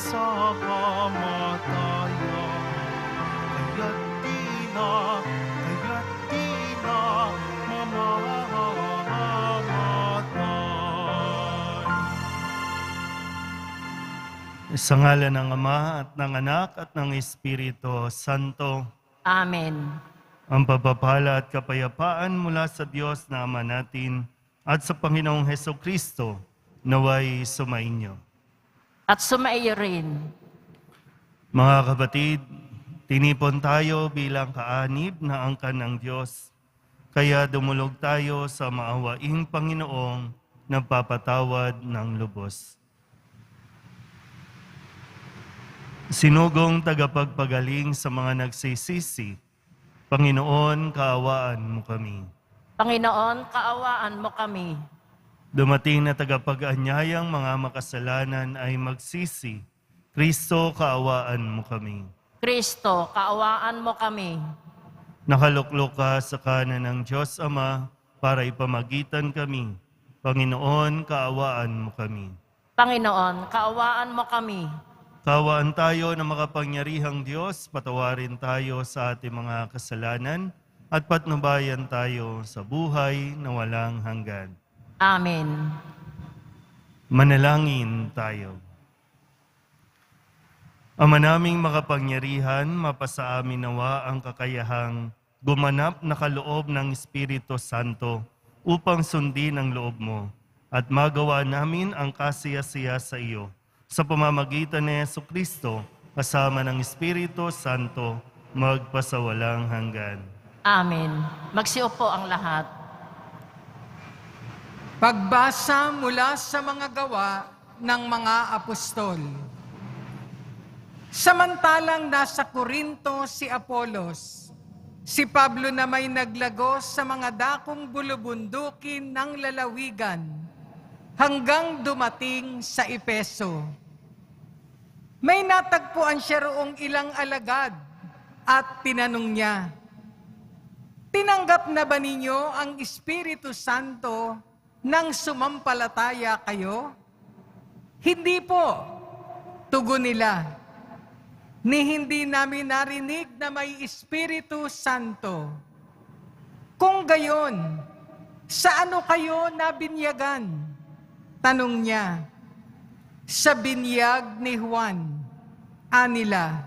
sa kamatayan. Kaya't di na mamamatay. Sa ngalan ng Ama at ng Anak at ng Espiritu Santo. Amen. Ang pagpapala at kapayapaan mula sa Diyos na Ama natin at sa Panginoong Hesukristo naway sumainyo. At sumaiyo rin. Mga kapatid, tinipon tayo bilang kaanib na angkan ng Diyos. Kaya dumulog tayo sa maawaing Panginoong nagpapatawad ng lubos. Sinugong tagapagpagaling sa mga nagsisisi, Panginoon, kaawaan mo kami. Panginoon, kaawaan mo kami. Dumating na tagapag-anyayang mga makasalanan ay magsisi, Kristo, kaawaan mo kami. Kristo, kaawaan mo kami. Nakaluklok ka sa kanan ng Diyos Ama para ipamagitan kami. Panginoon, kaawaan mo kami. Panginoon, kaawaan mo kami. Kaawaan tayo na makapangyarihang Diyos, patawarin tayo sa ating mga kasalanan at patnubayan tayo sa buhay na walang hanggan. Amen. Manalangin tayo. Ama naming makapangyarihan, mapasa amin nawa ang kakayahang gumanap na kaloob ng Espiritu Santo upang sundin ang loob mo at magawa namin ang kasiyasiya sa iyo sa pamamagitan ni Jesucristo kasama ng Espiritu Santo magpasawalang hanggan. Amen. Magsiupo ang lahat. Pagbasa mula sa mga gawa ng mga apostol. Samantalang nasa Korinto si Apolos, si Pablo na may naglagos sa mga dakong bulubundukin ng lalawigan hanggang dumating sa Efeso. May natagpuan siya roong ilang alagad at tinanong niya, "Tinanggap na ba ninyo ang Espiritu Santo nang sumampalataya kayo?" "Hindi po," tugon nila. "Ni hindi namin narinig na may Espiritu Santo." "Kung gayon, sa ano kayo nabinyagan?" tanong niya. "Sa binyag ni Juan," anila.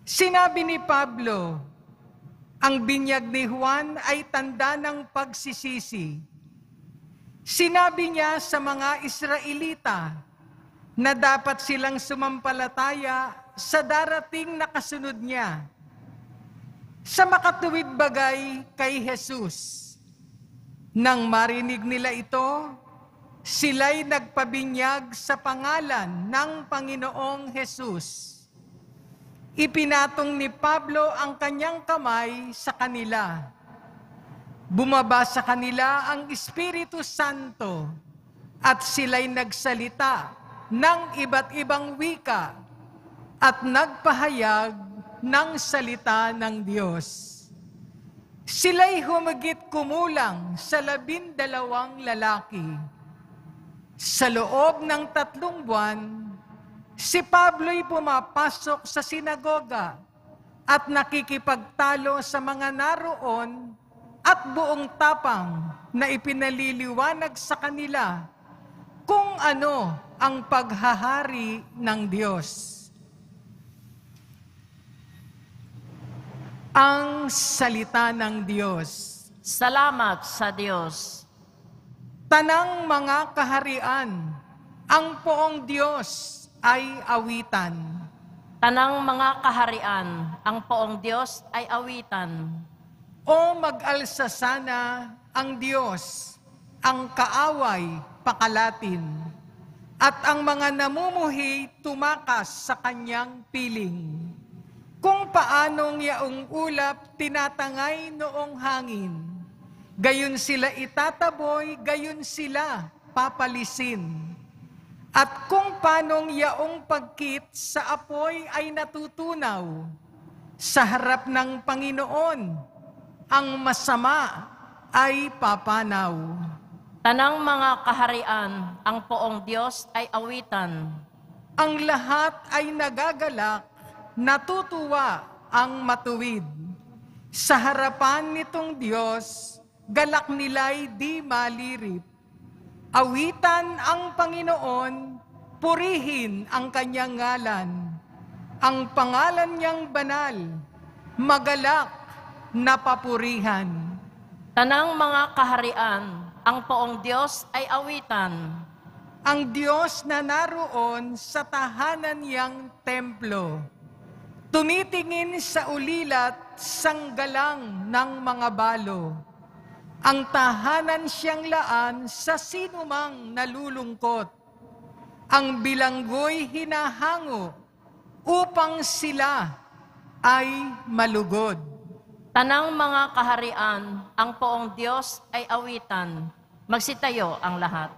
Sinabi ni Pablo, ang binyag ni Juan ay tanda ng pagsisisi. Sinabi niya sa mga Israelita na dapat silang sumampalataya sa darating na kasunod niya, sa makatuwid bagay kay Jesus. Nang marinig nila ito, sila'y nagpabinyag sa pangalan ng Panginoong Jesus. Ipinatong ni Pablo ang kanyang kamay sa kanila. Bumaba sa kanila ang Espiritu Santo at sila'y nagsalita ng iba't ibang wika at nagpahayag ng salita ng Diyos. Sila'y humigit kumulang sa 12 lalaki. Sa loob ng 3 buwan, si Pablo'y pumapasok sa sinagoga at nakikipagtalo sa mga naroon at buong tapang na ipinaliliwanag sa kanila kung ano ang paghahari ng Diyos. Ang salita ng Diyos. Salamat sa Diyos. Tanang mga kaharian, ang poong Diyos ay awitan. Tanang mga kaharian, ang poong Diyos ay awitan. O mag-alsa sana ang Diyos, ang kaaway pakalatin, at ang mga namumuhi tumakas sa kanyang piling. Kung paanong yaong ulap tinatangay noong hangin, gayon sila itataboy, gayon sila papalisin. At kung paanong yaong pagkit sa apoy ay natutunaw, sa harap ng Panginoon, ang masama ay papanaw. Tanang mga kaharian, ang poong Diyos ay awitan. Ang lahat ay nagagalak, natutuwa ang matuwid. Sa harapan nitong Diyos, galak nila'y di malirip. Awitan ang Panginoon, purihin ang kanyang ngalan. Ang pangalan niyang banal, magalak na papurihan. Tanang mga kaharian, ang poong Diyos ay awitan. Ang Diyos na naroon sa tahanan niyang templo, tumitingin sa ulilat sanggalang ng mga balo. Ang tahanan siyang laan sa sinumang nalulungkot. Ang bilanggo'y hinahango upang sila ay malugod. Tanang mga kaharian, ang poong Diyos ay awitan. Magsitayo ang lahat.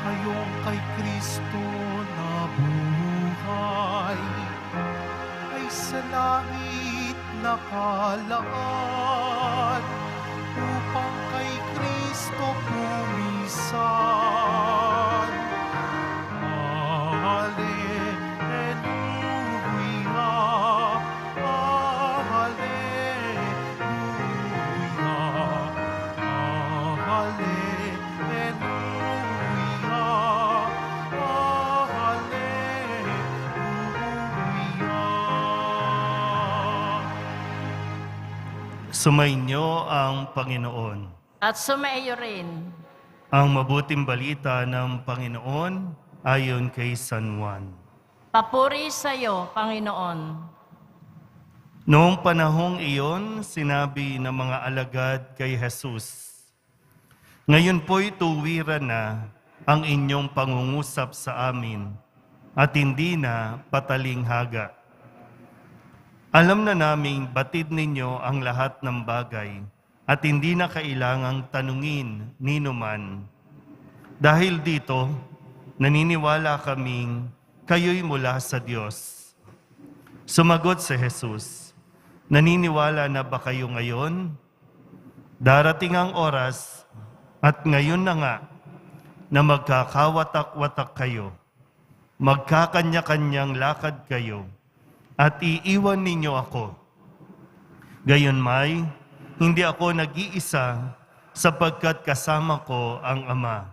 Kayong kay Kristo na buhay ay sa langit nakalaan upang kay Kristo pumisan. Hallelujah, hallelujah, hallelujah. Sumainyo ang Panginoon. At sumaiyo rin. Ang mabuting balita ng Panginoon ayon kay San Juan. Papuri sa iyo, Panginoon. Noong panahong iyon, sinabi ng mga alagad kay Jesus, "Ngayon po'y tuwiran na ang inyong pangungusap sa amin at hindi na patalinghaga. Alam na naming batid ninyo ang lahat ng bagay at hindi na kailangang tanungin ninuman. Dahil dito, naniniwala kaming kayo'y mula sa Diyos." Sumagot si Jesus, "Naniniwala na ba kayo ngayon? Darating ang oras at ngayon na nga na magkakawatak-watak kayo, magkakanya-kanyang lakad kayo, at iiwan ninyo ako. Gayunmay, hindi ako nag-iisa sapagkat kasama ko ang Ama.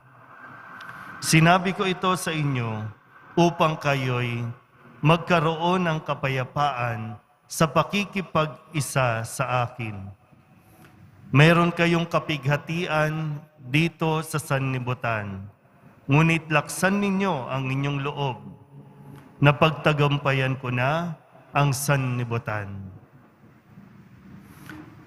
Sinabi ko ito sa inyo upang kayo'y magkaroon ng kapayapaan sa pakikipag-isa sa akin. Meron kayong kapighatian dito sa sanlibutan, ngunit laksan ninyo ang inyong loob. Napagtagumpayan ko na ang sanlibutan."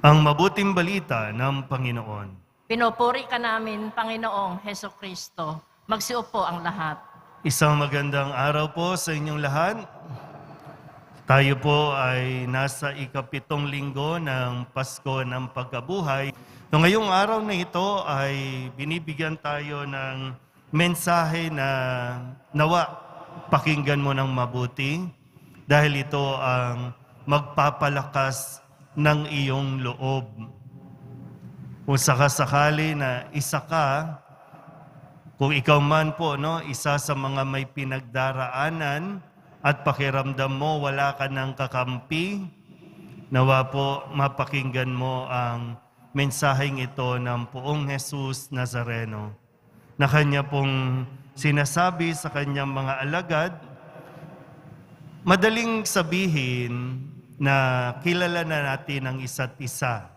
Ang mabuting balita ng Panginoon. Pinupuri ka namin, Panginoong Heso Kristo. Magsiupo ang lahat. Isang magandang araw po sa inyong lahat. Tayo po ay nasa ika-7 linggo ng Pasko ng Pagkabuhay. So ngayong araw na ito ay binibigyan tayo ng mensahe na nawa pakinggan mo ng mabuti dahil ito ang magpapalakas ng iyong loob. Kung sakasakali na isa ka, kung ikaw man po, isa sa mga may pinagdaraanan at pakiramdam mo wala ka ng kakampi, nawa po mapakinggan mo ang mensaheng ito ng poong Jesus Nazareno na kanya pong sinasabi sa kanyang mga alagad. Madaling sabihin na kilala na natin ang isa't isa.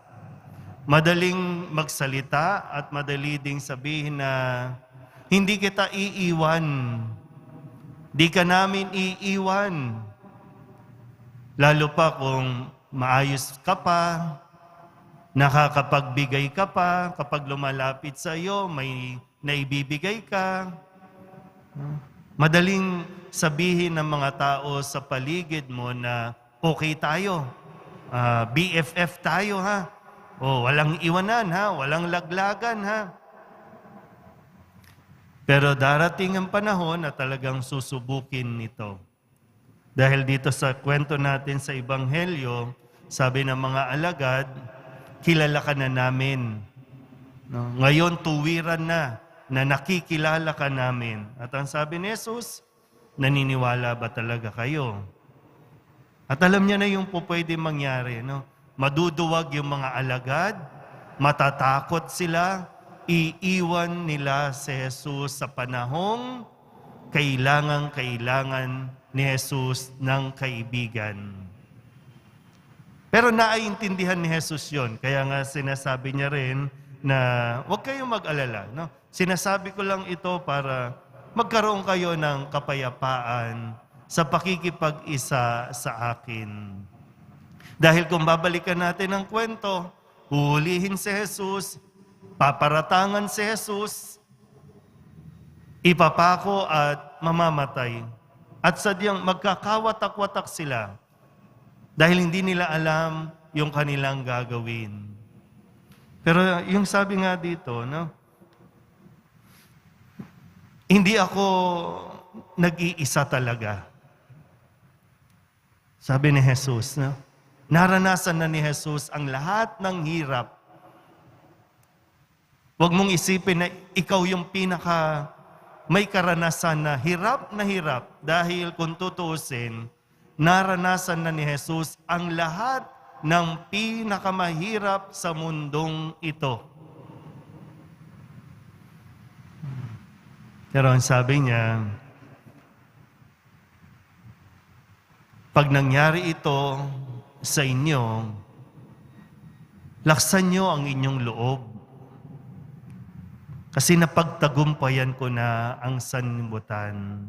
Madaling magsalita at madali ding sabihin na hindi kita iiwan. Di ka namin iiwan. Lalo pa kung maayos ka pa, nakakapagbigay ka pa, kapag lumalapit sa iyo, may naibibigay ka. Madaling sabihin ng mga tao sa paligid mo na okay tayo. BFF tayo ha. O walang iwanan ha, walang laglagan ha. Pero darating ang panahon na talagang susubukin nito. Dahil dito sa kwento natin sa Ebanghelyo, sabi ng mga alagad, kilala ka na namin. No? Ngayon, tuwiran na nakikilala ka namin. At ang sabi ni Jesus, naniniwala ba talaga kayo? At alam niya na yung pwede mangyari. No? Maduduwag yung mga alagad, matatakot sila, iiwan nila si Jesus sa panahong kailangan ni Jesus ng kaibigan. Pero naiintindihan ni Jesus yon. Kaya nga sinasabi niya rin na huwag kayong mag-alala. No? Sinasabi ko lang ito para magkaroon kayo ng kapayapaan sa pakikipag-isa sa akin. Dahil kung babalikan natin ang kwento, huhulihin si Jesus, paparatangan si Jesus, ipapako at mamamatay. At sadyang magkakawatak-watak sila dahil hindi nila alam yung kanilang gagawin. Pero yung sabi nga dito, no? Hindi ako nag-iisa talaga. Sabi ni Jesus, no? Naranasan na ni Jesus ang lahat ng hirap. Huwag mong isipin na ikaw yung pinaka may karanasan na hirap dahil kung tutuusin, naranasan na ni Jesus ang lahat ng pinakamahirap sa mundong ito. Pero ang sabi niya, pag nangyari ito sa inyo, laksan niyo ang inyong loob. Kasi napagtagumpayan ko na ang sanlibutan.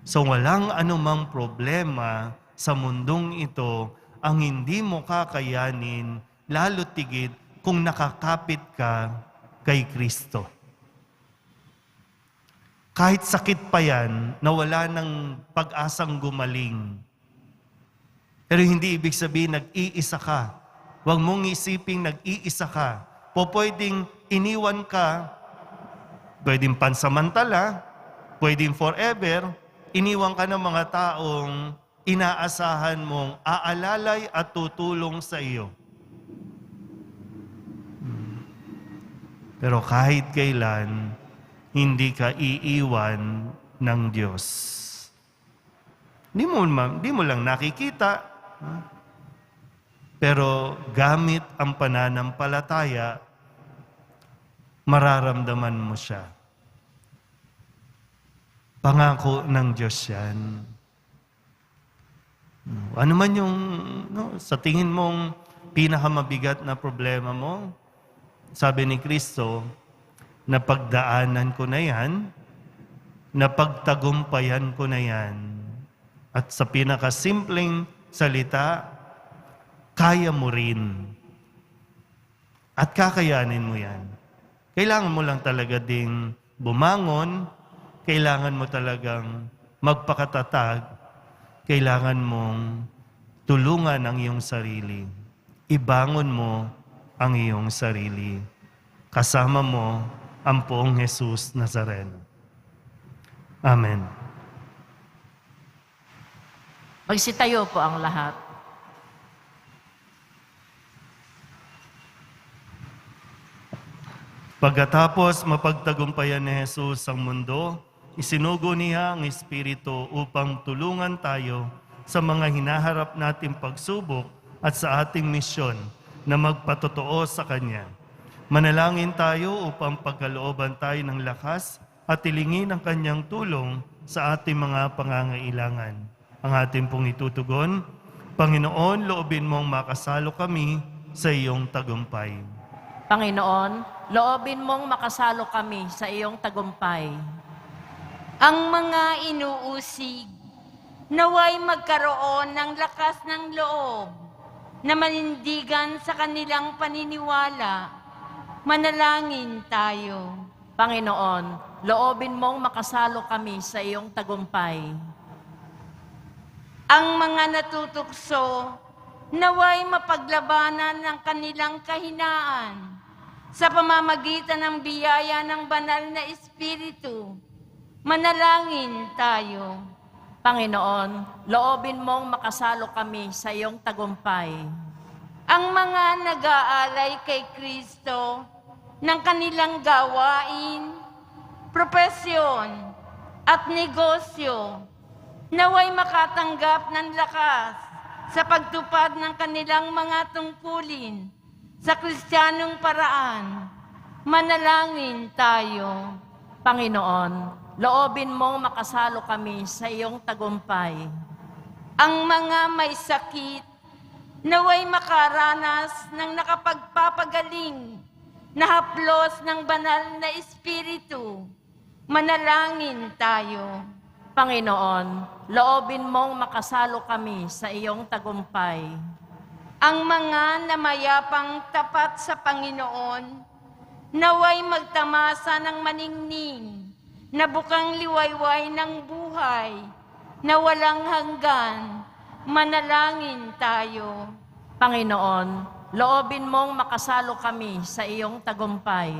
So walang anumang problema sa mundong ito ang hindi mo kakayanin, lalo tigit kung nakakapit ka kay Kristo. Kahit sakit pa yan, na wala ng pag-asang gumaling. Pero hindi ibig sabihin nag-iisa ka. Huwag mong isiping nag-iisa ka. Pwedeng iniwan ka, pwedeng pansamantala, pwedeng forever, iniwan ka ng mga taong inaasahan mong aalalay at tutulong sa iyo. Pero kahit kailan, hindi ka iiwan ng Diyos. Di mo lang nakikita, pero gamit ang pananampalataya, mararamdaman mo siya. Pangako ng Diyos yan. Ano man yung sa tingin mong pinakamabigat na problema mo, sabi ni Kristo, napagdaanan ko na yan, napagtagumpayan ko na yan. At sa pinakasimpleng salita, kaya mo rin. At kakayanin mo yan. Kailangan mo lang talaga ding bumangon, kailangan mo talagang magpakatatag, kailangan mong tulungan ang iyong sarili. Ibangon mo ang iyong sarili. Kasama mo ang poong Jesus Nazareno. Amen. Magsitayo po ang lahat. Pagkatapos mapagtagumpayan ni Jesus ang mundo, isinugo niya ang Espiritu upang tulungan tayo sa mga hinaharap nating pagsubok at sa ating misyon na magpatotoo sa Kanya. Manalangin tayo upang pagkalooban tayo ng lakas at tilingin ang Kanyang tulong sa ating mga pangangailangan. Ang ating pong itutugon, Panginoon, loobin mong makasalo kami sa iyong tagumpay. Panginoon, loobin mong makasalo kami sa iyong tagumpay. Ang mga inuusig, naway magkaroon ng lakas ng loob na manindigan sa kanilang paniniwala. Manalangin tayo. Panginoon, loobin mong makasalo kami sa iyong tagumpay. Ang mga natutukso, naway mapaglabanan ng kanilang kahinaan sa pamamagitan ng biyaya ng banal na Espiritu. Manalangin tayo. Panginoon, loobin mong makasalo kami sa iyong tagumpay. Ang mga nag-aalay kay Kristo ng kanilang gawain, propesyon at negosyo, naway makatanggap ng lakas sa pagtupad ng kanilang mga tungkulin sa Kristiyanong paraan. Manalangin tayo. Panginoon, loobin mong makasalo kami sa iyong tagumpay. Ang mga may sakit, naway makaranas ng nakapagpapagaling na haplos ng banal na Espiritu. Manalangin tayo. Panginoon, loobin mong makasalo kami sa iyong tagumpay. Ang mga namayapang tapat sa Panginoon, naway magtamasa ng maningning na bukang liwayway ng buhay na walang hanggan. Manalangin tayo. Panginoon, loobin mong makasalo kami sa iyong tagumpay.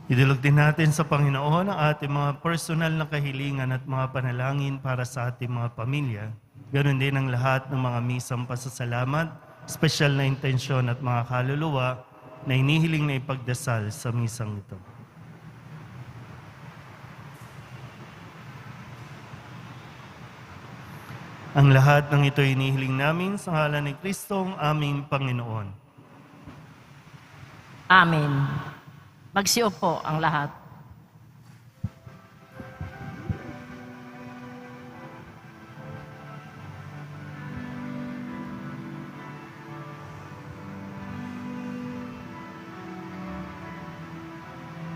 Idulog din natin sa Panginoon ang ating mga personal na kahilingan at mga panalangin para sa ating mga pamilya. Ganon din ang lahat ng mga misang pasasalamat, espesyal na intensyon at mga kaluluwa na inihiling na ipagdasal sa misang ito. Ang lahat ng ito inihiling namin sa ngalan ni Kristong aming Panginoon. Amen. Magsiupo ang lahat.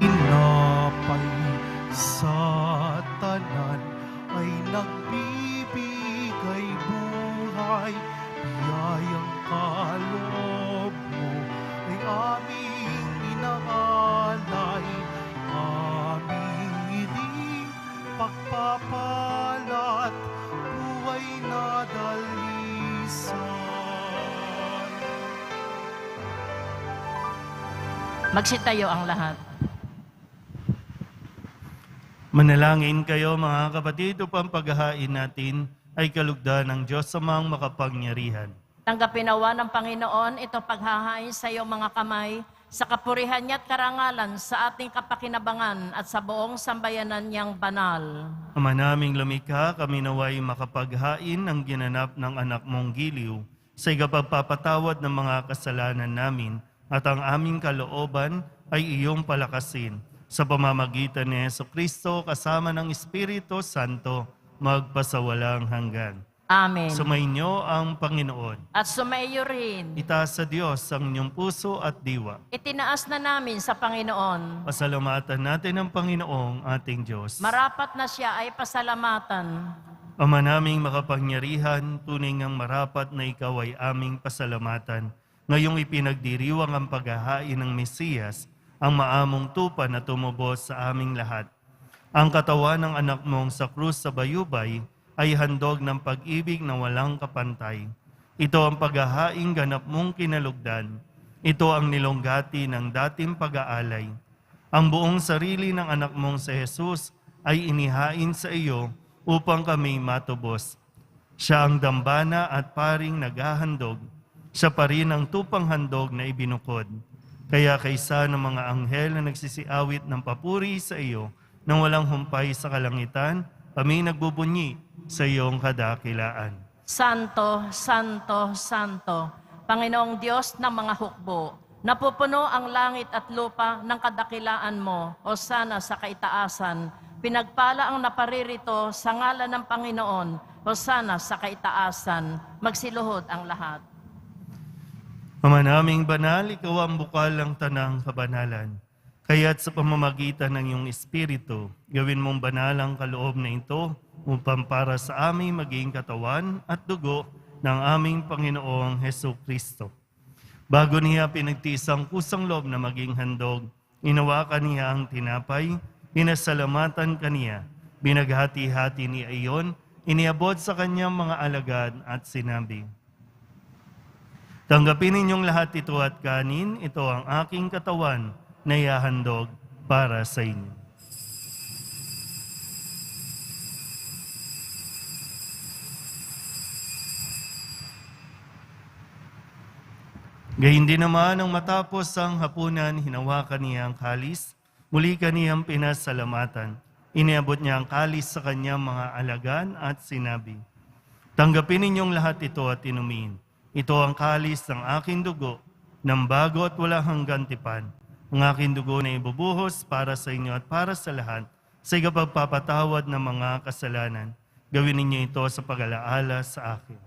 Inapay sa tanan ay nagbibigay buhay. Biyayang kaloob mo ay aming inaalay. Aming hiling pagpapalat, buhay na dalisan. Magsitayo ang lahat. Manalangin kayo mga kapatid upang paghahain natin ay kalugdan ng Diyos Amang makapangyarihan. Tanggapin nawa ng Panginoon ito paghahain sa iyong mga kamay sa kapurihan niya at karangalan sa ating kapakinabangan at sa buong sambayanan niyang banal. Ama naming lumikha, kami naway makapaghain ng ginanap ng anak mong giliw sa ikapagpapatawad ng mga kasalanan namin at ang aming kalooban ay iyong palakasin. Sa pamamagitan ni Jesucristo kasama ng Espiritu Santo, magpasawalang hanggan. Amen. Sumainyo ang Panginoon. At sumaiyo rin. Itaas sa Diyos ang inyong puso at diwa. Itinaas na namin sa Panginoon. Pasalamatan natin ang Panginoong ating Diyos. Marapat na siya ay pasalamatan. Ama naming makapangyarihan, tunay ngang marapat na ikaw ay aming pasalamatan. Ngayong ipinagdiriwang ang paghahain ng Mesiyas, ang maamong tupa na tumubos sa aming lahat. Ang katawan ng anak mong sa krus sa bayubay ay handog ng pag-ibig na walang kapantay. Ito ang paghahaing ganap mong kinalugdan. Ito ang nilonggati ng dating pag-aalay. Ang buong sarili ng anak mong si Jesus ay inihain sa iyo upang kami matubos. Siya ang dambana at paring naghahandog. Siya pa rin ang tupang handog na ibinukod. Kaya kaysa ng mga anghel na nagsisiawit ng papuri sa iyo nang walang humpay sa kalangitan, kami nagbubunyi sa iyong kadakilaan. Santo, Santo, Santo, Panginoong Diyos ng mga hukbo, napupuno ang langit at lupa ng kadakilaan mo, o sana sa kaitaasan. Pinagpala ang naparirito sa ngalan ng Panginoon, o sana sa kaitaasan. Magsiluhod ang lahat. Ama naming banal, ikaw ang bukal ng tanang kabanalan. Kaya't sa pamamagitan ng iyong Espiritu, gawin mong banal ang kaloob na ito upang para sa aming maging katawan at dugo ng aming Panginoong Hesukristo. Bago niya pinagtiis ang kusang loob na maging handog, inawakan niya ang tinapay, pinasalamatan kaniya, binaghati-hati niya iyon, iniabot sa kanyang mga alagad at sinabi, "Tanggapin ninyong lahat ito at kanin, ito ang aking katawan na ihahandog para sa inyo." Gayun din naman ang matapos ang hapunan, hinawakan niya ang kalis, muli kaniyang pinasalamatan. Iniabot niya ang kalis sa kanyang mga alagan at sinabi, "Tanggapin ninyong lahat ito at inumin. Ito ang kalis ng aking dugo, ng bago at walang hanggang tipan. Ang aking dugo na ibubuhos para sa inyo at para sa lahat, sa ikapagpapatawad ng mga kasalanan. Gawin ninyo ito sa pag-alaala sa akin."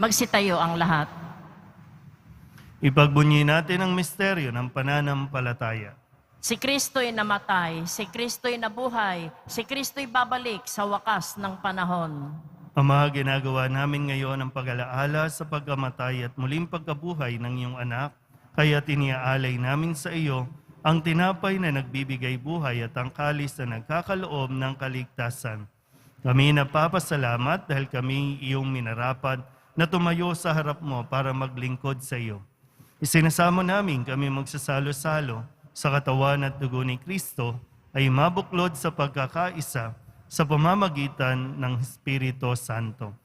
Magsitayo ang lahat. Ipagbunyi natin ang misteryo ng pananampalataya. Si Kristo'y namatay, si Kristo'y nabuhay, si Kristo'y babalik sa wakas ng panahon. Ama, ginagawa namin ngayon ang pag-alaala sa pagkamatay at muling pagkabuhay ng iyong anak, kaya tiniaalay namin sa iyo ang tinapay na nagbibigay buhay at ang kalis na nagkakaloob ng kaligtasan. Kami napapasalamat dahil kami iyong minarapat na tumayo sa harap mo para maglingkod sa iyo. Isinasamo namin kami magsasalo-salo sa katawan at dugo ni Kristo ay mabuklod sa pagkakaisa sa pamamagitan ng Espiritu Santo.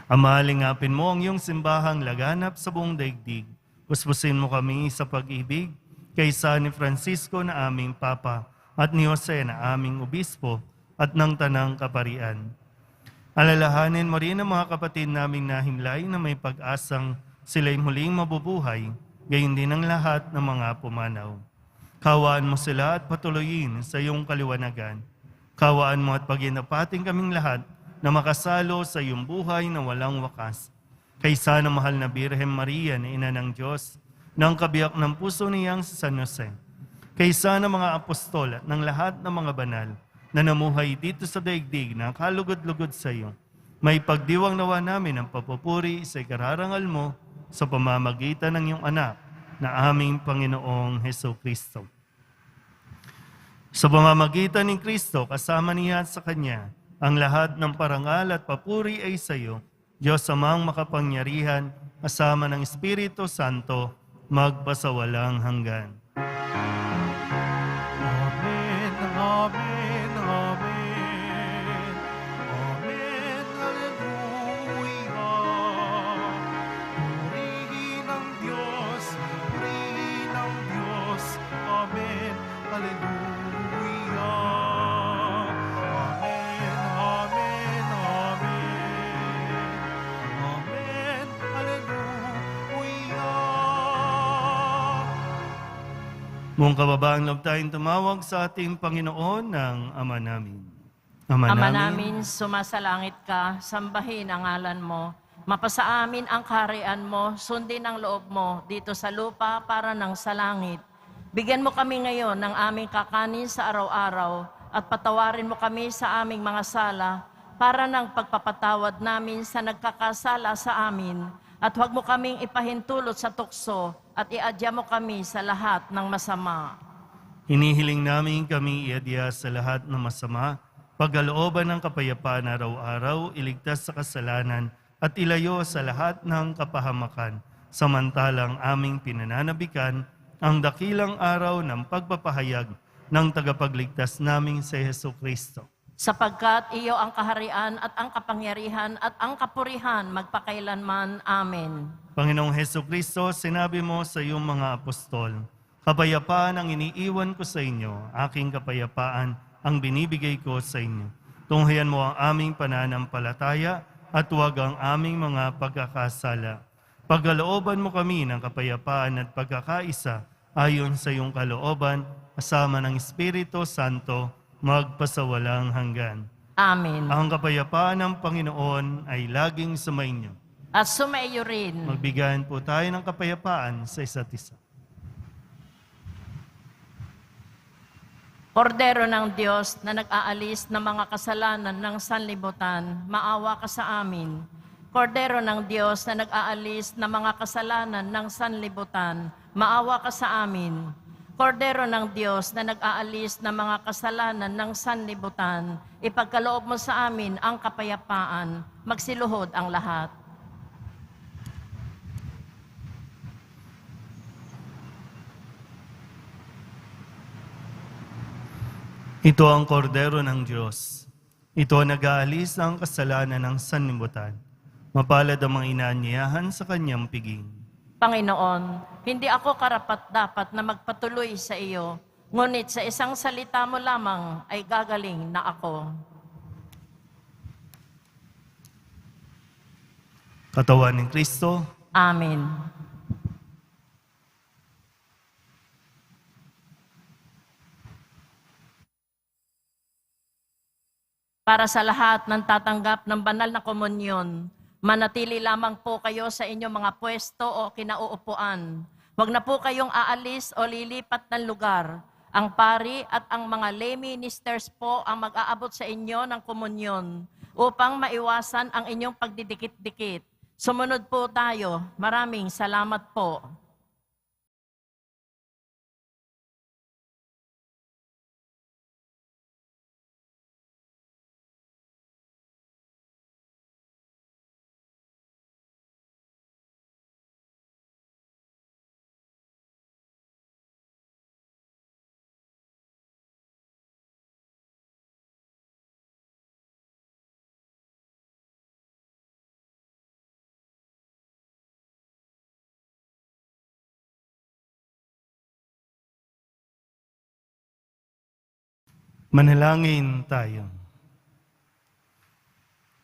Ama, lingapin mo ang iyong simbahang laganap sa buong daigdig. Puspusin mo kami sa pag-ibig kaysa ni Francisco na aming Papa at ni Jose na aming Obispo at ng Tanang Kaparian. Alalahanin mo rin ang mga kapatid naming nahimlay na may pag-asang sila'y muling mabubuhay, gayon din ang lahat ng mga pumanaw. Kawaan mo sila at patuloyin sa iyong kaliwanagan. Kawaan mo at paginapating kaming lahat na makasalo sa iyong buhay na walang wakas. Kaysa ng mahal na Birhen Maria na Ina ng Diyos, ng kabiyak ng puso niyang si San Jose. Kaysa ng mga apostol at ng lahat ng mga banal na namuhay dito sa daigdig na kalugod-lugod sa iyo. May pagdiwang nawa namin ang papupuri sa ikararangal mo sa pamamagitan ng iyong anak na aming Panginoong Hesukristo. Sa pamamagitan ni Kristo, kasama niya at sa Kanya, ang lahat ng parangal at papuri ay sa iyo, Diyos amang makapangyarihan, kasama ng Espiritu Santo, magpasawalang hanggan. Amen, amen, amen. Amen, hallelujah. Purihin ang Diyos, purihin ang Diyos. Amen, hallelujah. Amen, amen, amen. Amen, hallelujah. Mong kababaang loob tayong tumawag sa ating Panginoon ng Ama namin. Ama namin, sumasalangit ka, sambahin ang ngalan mo. Mapasa amin ang kaharian mo, sundin ang loob mo dito sa lupa para ng sa langit. Bigyan mo kami ngayon ng aming kakanin sa araw-araw at patawarin mo kami sa aming mga sala para ng pagpapatawad namin sa nagkakasala sa amin. At huwag mo kaming ipahintulot sa tukso at iadya mo kami sa lahat ng masama. Hinihiling namin kami iadya sa lahat ng masama, pagkalooban ng kapayapaan araw-araw, iligtas sa kasalanan at ilayo sa lahat ng kapahamakan, samantalang aming pinananabikan ang dakilang araw ng pagpapahayag ng tagapagligtas naming si Hesukristo. Sapagkat iyo ang kaharian at ang kapangyarihan at ang kapurihan magpakailanman. Amen. Panginoong Hesukristo, sinabi mo sa iyong mga apostol, "Kapayapaan ang iniiwan ko sa inyo, aking kapayapaan ang binibigay ko sa inyo. Tunghayan mo ang aming pananampalataya at huwag ang aming mga pagkakasala. Pagkalooban mo kami ng kapayapaan at pagkakaisa ayon sa iyong kalooban, kasama ng Espiritu Santo, magpasawalang hanggan." Amen. Ang kapayapaan ng Panginoon ay laging sumainyo. At sumaiyo rin. Magbigayan po tayo ng kapayapaan sa isa't isa. Kordero ng Diyos na nag-aalis ng mga kasalanan ng sanlibutan, maawa ka sa amin. Kordero ng Diyos na nag-aalis ng mga kasalanan ng sanlibutan, maawa ka sa amin. Kordero ng Diyos na nag-aalis ng mga kasalanan ng sanlibutan, ipagkaloob mo sa amin ang kapayapaan, magsiluhod ang lahat. Ito ang kordero ng Diyos. Ito ang nag-aalis ng kasalanan ng sanlibutan. Mapalad ang mga inaanyayahan sa kanyang piging. Panginoon, hindi ako karapat-dapat na magpatuloy sa iyo, ngunit sa isang salita mo lamang ay gagaling na ako. Katawan ng Kristo, Amen. Para sa lahat ng tatanggap ng banal na komunyon, manatili lamang po kayo sa inyong mga pwesto o kinauupuan. Huwag na po kayong aalis o lilipat ng lugar. Ang pari at ang mga lay ministers po ang mag-aabot sa inyo ng komunyon upang maiwasan ang inyong pagdidikit-dikit. Sumunod po tayo. Maraming salamat po. manalangin tayo.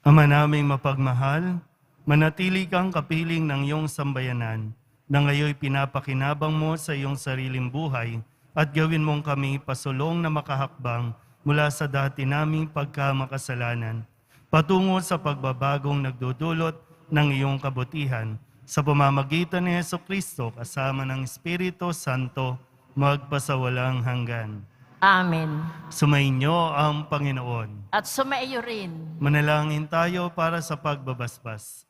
Ama naming mapagmahal, manatili kang kapiling ng iyong sambayanan na ngayon pinapakinabang mo sa iyong sariling buhay at gawin mong kami pasulong na makahakbang mula sa dati naming pagkamakasalanan patungo sa pagbabagong nagdudulot ng iyong kabutihan sa pamamagitan ni Jesucristo kasama ng Espiritu Santo magpasawalang hanggan. Amen. Sumainyo ang Panginoon. At sumaiyo rin. Manalangin tayo para sa pagbabasbas.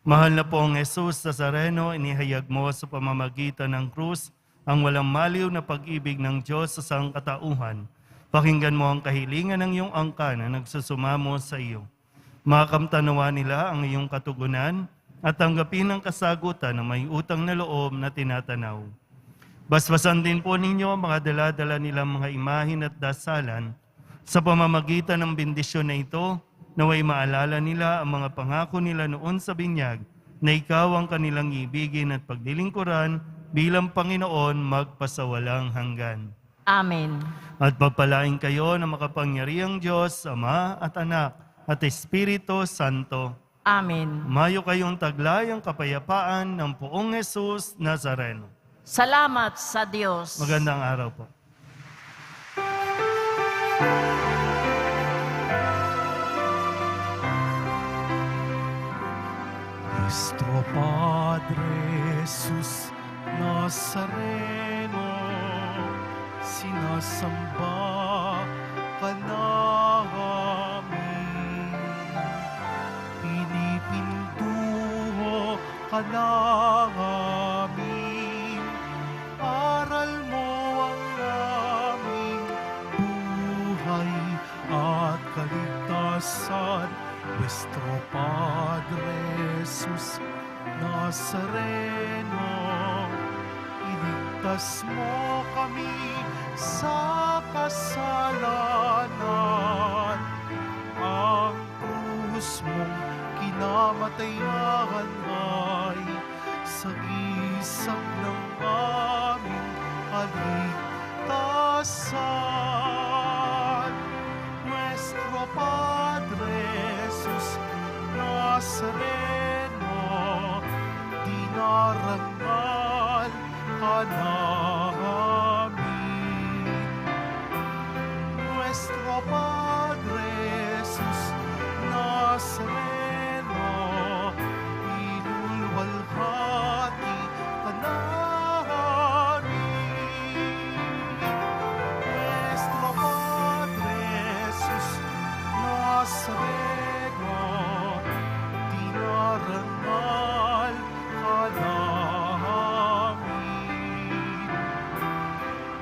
Mahal na pong Jesus Nazareno, inihayag mo sa pamamagitan ng krus ang walang maliw na pag-ibig ng Diyos sa sangkatauhan. Pakinggan mo ang kahilingan ng iyong angkan na nagsusumamo sa iyo. Makamtanawa nila ang iyong katugunan at tanggapin ang kasagutan na may utang na loob na tinatanaw. Basbasan din po ninyo ang mga dala-dala nilang mga imahin at dasalan sa pamamagitan ng bendisyon na ito, naway maalala nila ang mga pangako nila noon sa binyag na ikaw ang kanilang ibigin at paglilingkuran bilang Panginoon magpasawalang hanggan. Amen. At pagpalain kayo ng makapangyarihang Diyos, Ama at Anak at Espiritu Santo. Amen. Mayo kayong taglay ang kapayapaan ng Poong Jesus Nazareno. Salamat sa Diyos. Magandang araw po. Nuestro Padre Jesus Nazareno, sinasamba ka namin, pinipintuho ka namin, aral mo ang aming buhay at kaligtasan. Nuestro Padre Jesus Nazareno, iligtas mo kami sa kasalanan. Ang krus mong kinamatayan ay sagisag ng aming kaligtasan.